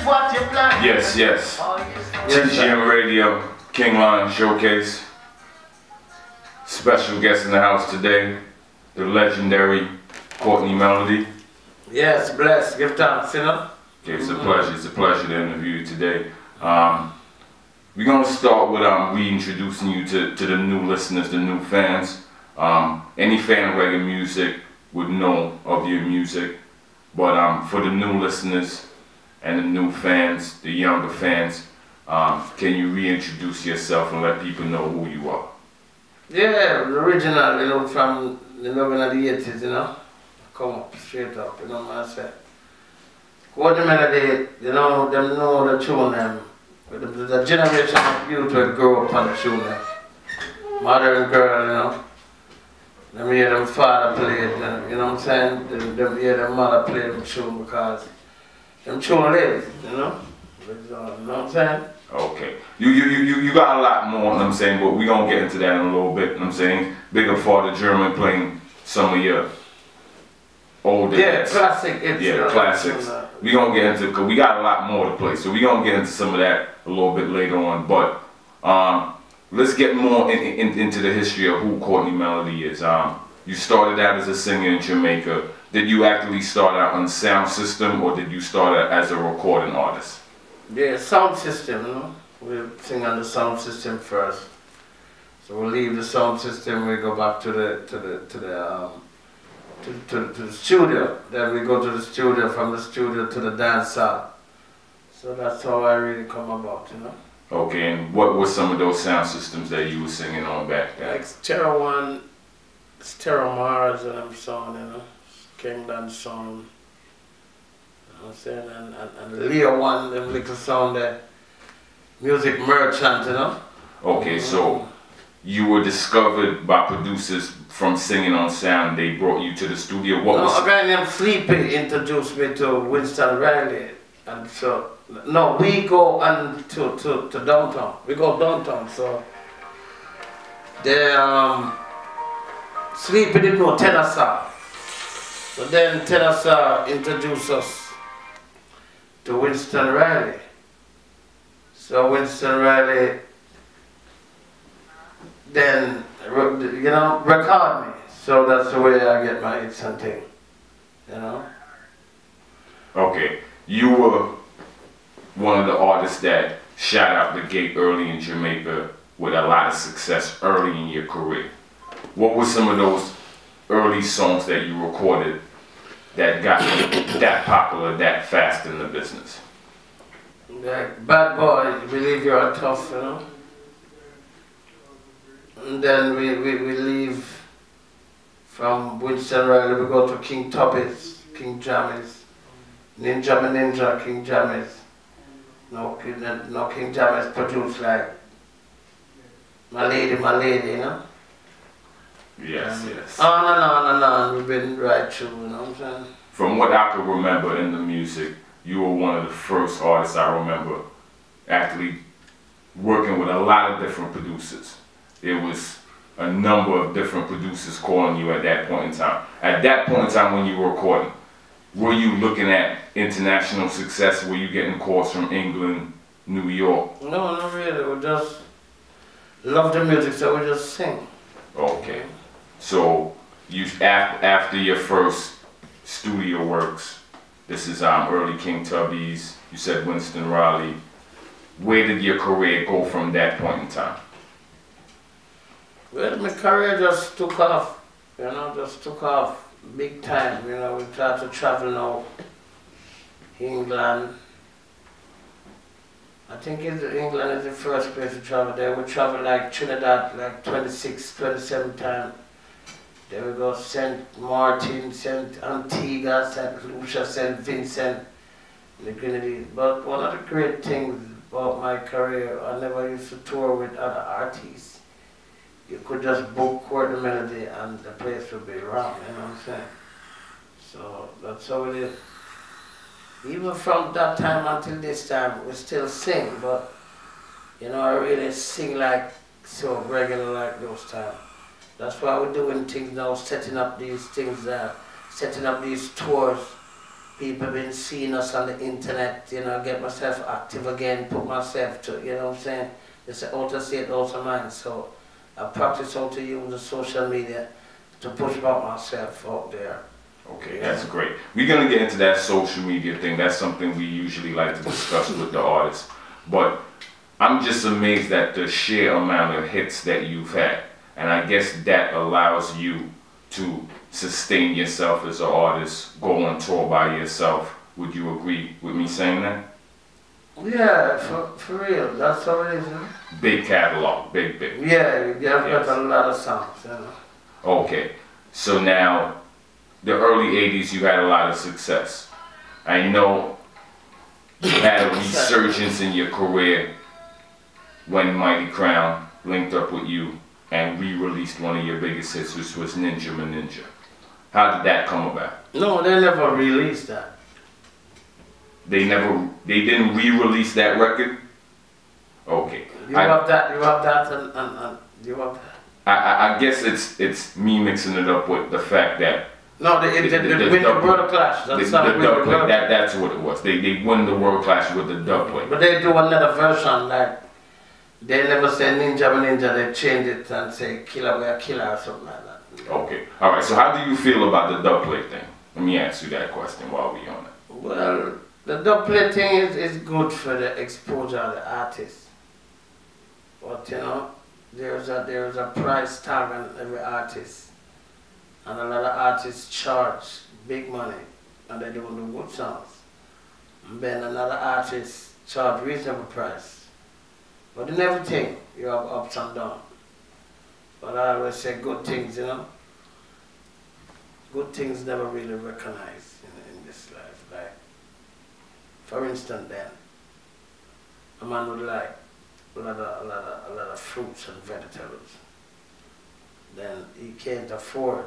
what you plan. Yes, yes. Oh, yes. TGM Radio, King Lion Showcase. Special guest in the house today, the legendary Courtney Melody. Yes, bless. Give thanks, you know. Okay, it's a pleasure. It's a pleasure to interview you today. We're gonna start with reintroducing you to the new listeners, the new fans. Any fan of reggae music would know of your music, but for the new listeners and the new fans, the younger fans, can you reintroduce yourself and let people know who you are? Yeah, the original, you know, from the 80s, you know. Come up, straight up, you know what I say. Courtney Melody, you know, them know the tune them. The generation of youth will grow up on the tune them. Mother and girl, you know. Them hear them father play it, you know what I'm saying? Them hear them mother play them tune because them tune live, you know? You know what I'm saying? Okay. You got a lot more, you know what I'm saying, but we're going to get into that in a little bit, you know what I'm saying? Bigger Father German playing some of your older hits. Classic hits. Yeah, classics. We're going to get into, because we got a lot more to play, so we're going to get into some of that a little bit later on, but let's get more into the history of who Courtney Melody is. You started out as a singer in Jamaica. Did you actually start out on sound system, or did you start out as a recording artist? Yeah, sound system, you know. We sing on the sound system first. So we leave the sound system, we go back to the studio. Then we go to the studio, from the studio to the dance hall. So that's how I really come about, you know. Okay, and what were some of those sound systems that you were singing on back then? Like Stereo 1, Stereo Mars and them song, you know. Kingdom song. You know what I'm saying? And Leo 1, them little song there. Music Merchant, you know. Okay, so you were discovered by producers from singing on sound. They brought you to the studio. What was a guy named Sleepy introduced me to Winston Riley, and so no, we go on to downtown. We go downtown. So the Sleepy didn't know Tennessee, so then Tennessee introduced us to Winston Riley. So Winston Riley then, you know, record me. So that's the way I get my hits and thing, you know. Okay, you were one of the artists that shot out the gate early in Jamaica with a lot of success early in your career. What were some of those early songs that you recorded that got that popular that fast in the business? Like Bad Boy, Believe You're Tough, you know. And then we leave from Winston Riley, we go to King Tubby's, King Jammy's, Ninja, King Jammy's. No King Jammy's produced like My Lady, you know. Yes, yes. On, we've been right through, you know what I'm saying? From what I could remember in the music, you were one of the first artists I remember actually working with a lot of different producers. There was a number of different producers calling you at that point in time. At that point in time when you were recording, were you looking at international success? Were you getting calls from England, New York? No, not really. We just love the music, so we just sing. Okay. So you after your first studio works, this is early King Tubby's, you said Winston Riley. Where did your career go from that point in time? Well, my career just took off, you know, just took off big time, you know. We started to travel now, England. I think England is the first place to travel there. We travel like Trinidad, like 26, 27 times. Then we go St. Martin, St. Antigua, St. Lucia, St. Vincent, the Grenadines. But one of the great things about my career, I never used to tour with other artists. You could just book Courtney Melody and the place would be wrong, you know what I'm saying? So that's how it is. Even from that time until this time, we still sing, but you know, I really sing like so regular like those times. That's why we're doing things now, setting up these things, setting up these tours people been seeing us on the internet, you know, get myself active again, put myself to, you know what I'm saying? It's an outer state, outer mind. So I practice how to use the social media to push about myself out there. Okay, that's great. We're going to get into that social media thing. That's something we usually like to discuss with the artists. But I'm just amazed at the sheer amount of hits that you've had. And I guess that allows you to sustain yourself as an artist, go on tour by yourself. Would you agree with me saying that? Yeah, for real. That's how it is. Huh? Big catalog, big. Yeah, you've got a lot of songs. You know? Okay, so now, the early 80s you had a lot of success. I know you had a resurgence in your career when Mighty Crown linked up with you and re-released one of your biggest hits, which was Ninja Ma Ninja. How did that come about? No, they never released that. They didn't re-release that record? Okay. You have that, and you have that. I guess it's me mixing it up with the fact that no, they win the World Clash. That's what it was. They won the World Clash with the dub plate. But they do another version, like they never say Ninja Ma Ninja. They change it and say Killer We a Killer or something like that. Okay. All right. So how do you feel about the dub plate thing? Let me ask you that question while we're on it. Well, the dub plate thing is good for the exposure of the artist. But you know, there's a price tag on every artist, and a lot of artists charge big money, and they don't do good songs. And then another artist charge reasonable price. But in everything, you have ups and downs. But I always say good things, you know. Good things never really recognized in this life. Like, for instance, then a man would like a lot of fruits and vegetables. Then he can't afford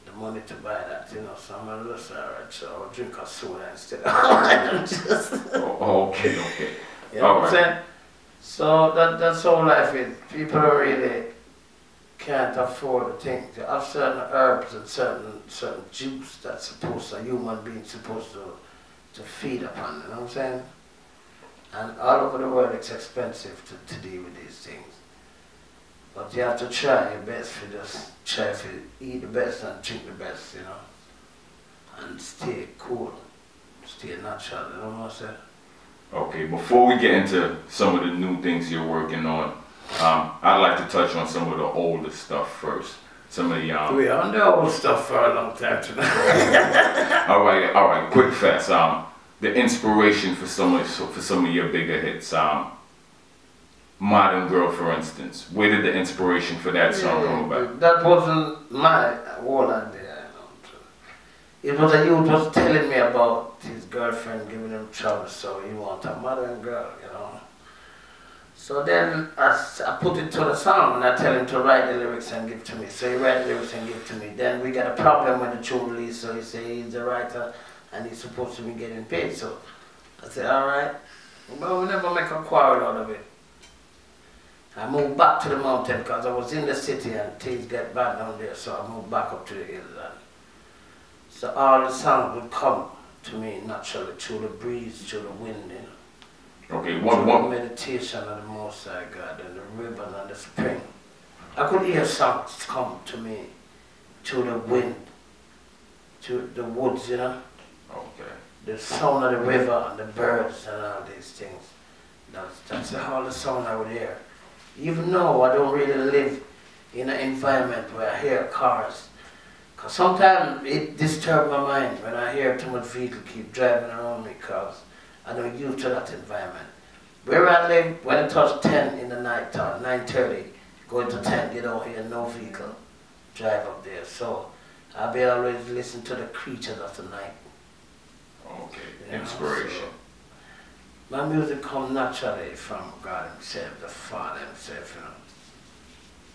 the money to buy that, you know. So I'm gonna just alright, so I'll drink a soda instead. Okay. You know what I'm saying? So that's how life is. People really can't afford the things. You have certain herbs and certain juice that's a human being supposed to feed upon, you know what I'm saying? And all over the world it's expensive to deal with these things. But you have to try your best for just try to eat the best and drink the best, you know. And stay cool, stay natural, you know what I'm saying? Okay, before we get into some of the new things you're working on, I'd like to touch on some of the older stuff first. Some of the we on the old stuff for a long time tonight. all right, quick fast. The inspiration for some of your bigger hits, Modern Girl, for instance. Where did the inspiration for that song come about? That wasn't my whole idea. It was a youth was telling me about his girlfriend giving him trouble, so he wanted a modern girl, you know. So then I put it to the song and I tell him to write the lyrics and give to me. So he write the lyrics and give to me. Then we got a problem when the tune released, so he say he's the writer and he's supposed to be getting paid. So I said, alright, but we never make a quarrel out of it. I moved back to the mountain because I was in the city and things get bad down there, so I moved back up to the hills. So all the songs would come to me naturally through the breeze, through the wind, you know. Okay, through the meditation of the Most High God and the ribbon and the spring. I could hear songs come to me through the wind, through the woods, you know. Okay. The sound of the river and the birds and all these things. That's all the sound I would hear. Even though I don't really live in an environment where I hear cars. Because sometimes it disturbs my mind when I hear too much vehicle keep driving around me because I don't used to that environment. Where I live, when it touch 10 in the night or 9:30, going to 10, you don't hear no vehicle drive up there. So I'll be always listen to the creatures of the night. Okay, you know, inspiration. So my music comes naturally from God himself, the Father himself, you know.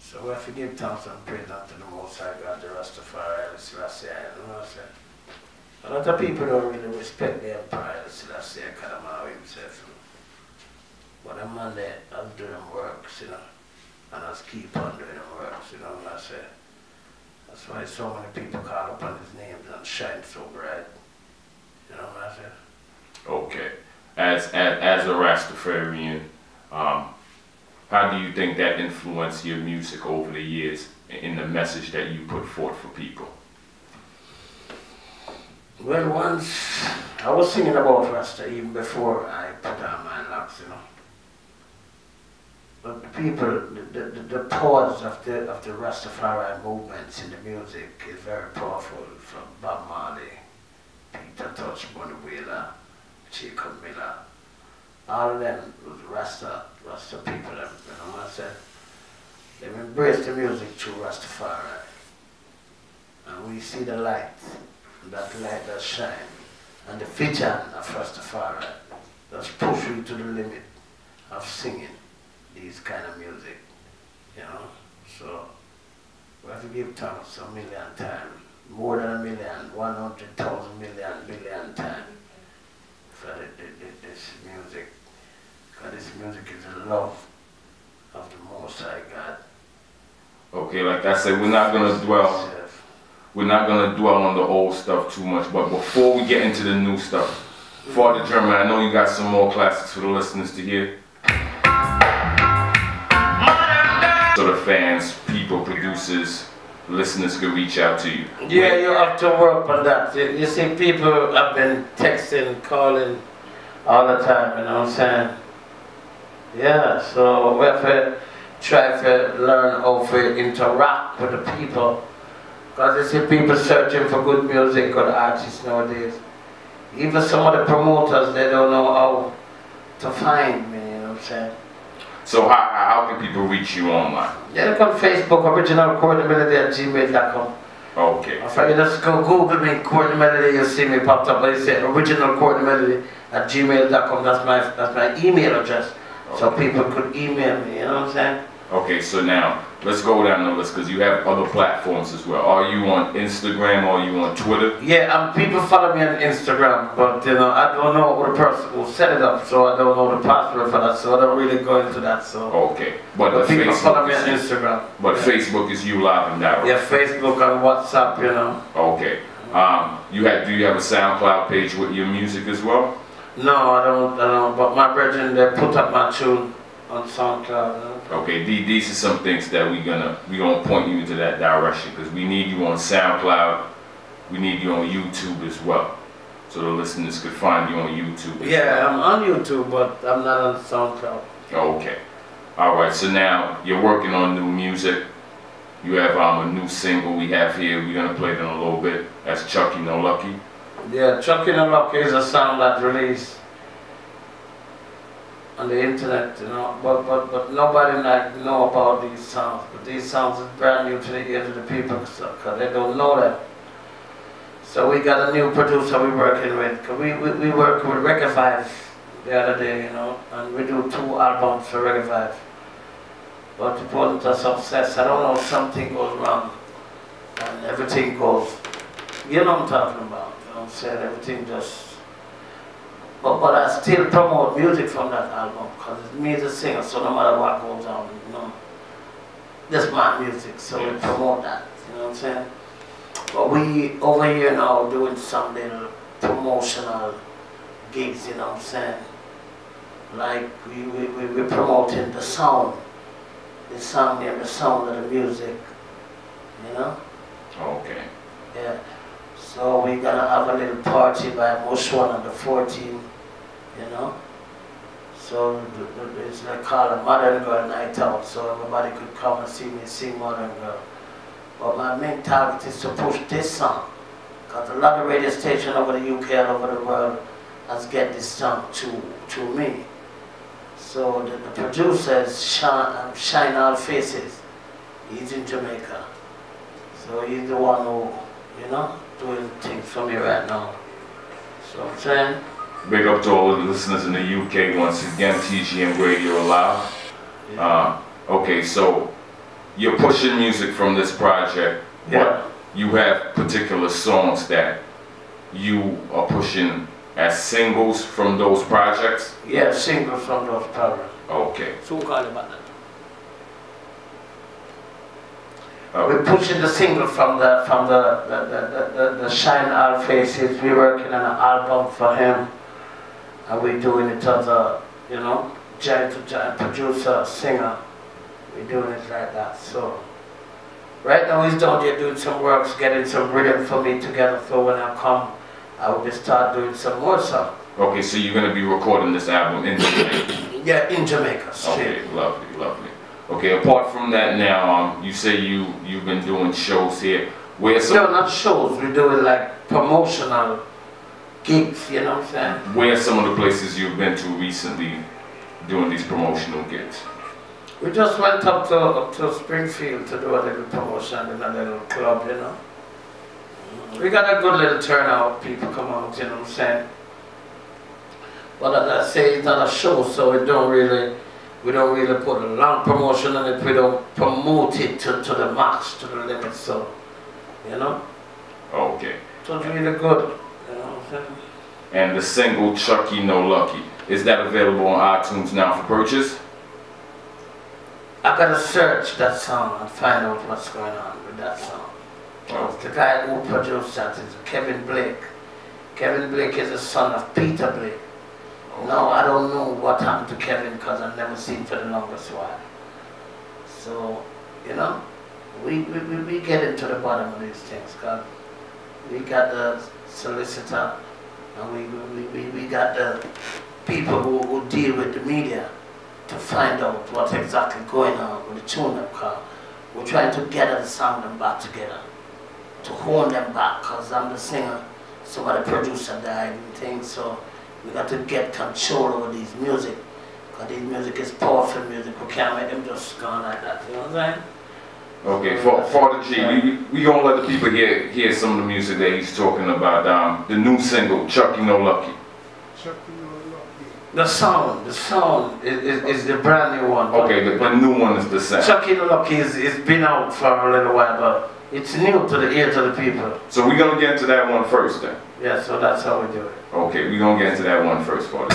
So we have to give thanks and praise unto the Most High God, the Rastafari, L.C.S, you know what I'm saying? A lot of people don't really respect the Emperor, L.C.S, because of how himself, you know. But the man there, I'm doing works, you know, and I keep on doing works, you know what I'm saying? That's why so many people call upon his names and shine so bright. You know what I said? Okay. As a Rastafarian, how do you think that influenced your music over the years in the message that you put forth for people? Well, once I was singing about Rasta even before I put on my locks, you know. But the people, the thoughts of the Rastafari movements in the music is very powerful, from Bob Marley, Peter Tosh, Bunny Wheeler, Jacob Miller. All of them was Rasta people, you know what I said? They embraced the music through Rastafari. And we see the light, and that light does shine. And the vision of Rastafari does push you to the limit of singing these kind of music, you know? So, we have to give thanks a million times, more than a million, 100,000 billion times for this music. Because this music is the love of the Most High God. Okay, like I said, we're not gonna dwell on the old stuff too much, but before we get into the new stuff, Father German, I know you got some more classics for the listeners to hear. So the fans, people, producers, listeners can reach out to you. Yeah, you have to work on that. You see, people have been texting, calling all the time, you know what I'm saying? Yeah, so we have to try to learn how to interact with the people. Because you see people searching for good music, good artists nowadays. Even some of the promoters, they don't know how to find me, you know what I'm saying? So how can people reach you online? Yeah, look on Facebook, original Courtney Melody at gmail.com. Okay. If you just go Google me, Courtney Melody, you'll see me popped up. But you say original Courtney Melody at gmail.com. That's my email address. Okay. So people could email me, you know what I'm saying? Okay, so now let's go down the list because you have other platforms as well. Are you on Instagram or are you on Twitter? Yeah, people follow me on Instagram, but you know, I don't know the person who set it up, so I don't know the password for that, so I don't really go into that. So okay, but people follow me on Instagram. But yeah. Facebook is you live and direct. Yeah, Facebook and WhatsApp, you know. Okay. Do you have a SoundCloud page with your music as well? No, I don't. But my brethren, they put up my tune on SoundCloud. You know? Okay, these are some things that we gonna point you into that direction because we need you on SoundCloud, we need you on YouTube as well, so the listeners could find you on YouTube as well. Yeah, I'm on YouTube, but I'm not on SoundCloud. Okay, all right. So now you're working on new music. You have a new single we have here. We're gonna play it in a little bit. That's Chucky No Lucky. Yeah, Chucky No Lucky is a song that released on the internet, you know, but nobody like know about these songs. But these songs is brand new to the ears of the people because they don't know that. So we got a new producer we're working with. Cause we work with Reggae Vibe the other day, you know, and we do 2 albums for Reggae Vibe. But it wasn't a success. I don't know, something goes wrong and everything goes, you know what I'm talking about, you know what I'm saying, everything just. But I still promote music from that album because it's me as a singer, so no matter what goes on, you know, that's my music, so we promote that, you know what I'm saying? But we over here now doing some little promotional gigs, you know what I'm saying? Like we're promoting the sound, the sound and the sound of the music, you know? Okay. Yeah. So we're gonna have a little party by Mushwan on the 14th. You know, so it's like called a Modern Girl Night Out, so everybody could come and see me sing Modern Girl. But my main target is to push this song, because a lot of radio stations over the UK and over the world has get this song to me. So the producer is Shine All Faces. He's in Jamaica, so he's the one who, you know, doing things for me right now. So I'm saying. Big up to all the listeners in the UK once again, TGM Radio Live. Yeah. Okay, so you're pushing music from this project, but you have particular songs that you are pushing as singles from those projects? Yeah, singles from those projects. Okay. So call about that. We're pushing the single from the Shine All Faces. We're working on an album for him, and we're doing it as a, you know, giant to giant producer, singer. We're doing it like that. So right now he's down there doing some works, getting some rhythm for me together. So when I come, I will be start doing some more stuff. Okay, so you're gonna be recording this album in Jamaica? Yeah, in Jamaica. Straight. Okay, lovely, lovely. Okay, apart from that now, you say you've been doing shows here. Where some? No, not shows. We're doing like promotional gigs. You know what I'm saying? Where are some of the places you've been to recently doing these promotional gigs? We just went up to Springfield to do a little promotion in a little club, you know. We got a good little turnout, people come out, you know what I'm saying. But as I say, it's not a show, so we don't really put a long promotion on it. We don't promote it to the max, to the limit, so, you know. Okay. So it's really good, you know what I'm saying. And the single Chucky No Lucky, is that available on iTunes now for purchase? I gotta search that song and find out what's going on with that song. The guy who produced that is Kevin Blake. Kevin Blake is the son of Peter Blake. No, I don't know what happened to Kevin because I've never seen him for the longest while. So, you know, we get into the bottom of these things because we got the solicitor and we got the people who deal with the media to find out what's exactly going on with the tune-up car. We're trying to gather the sound them back together, to hold them back, because I'm the singer, some of the producer died and things, so we got to get control over these music, because this music is powerful music, we can't make them just go on like that, you know what I'm saying? Okay, for the G, we gonna let the people hear some of the music that he's talking about, the new single, Chucky No Lucky. Chucky No Lucky. The sound is the brand new one. Okay, the new one is the same. Chucky No Lucky is been out for a little while, but it's new to the ears of the people. So we're gonna get into that one first then. Yeah, so that's how we do it. Okay, we're gonna get into that one first, for the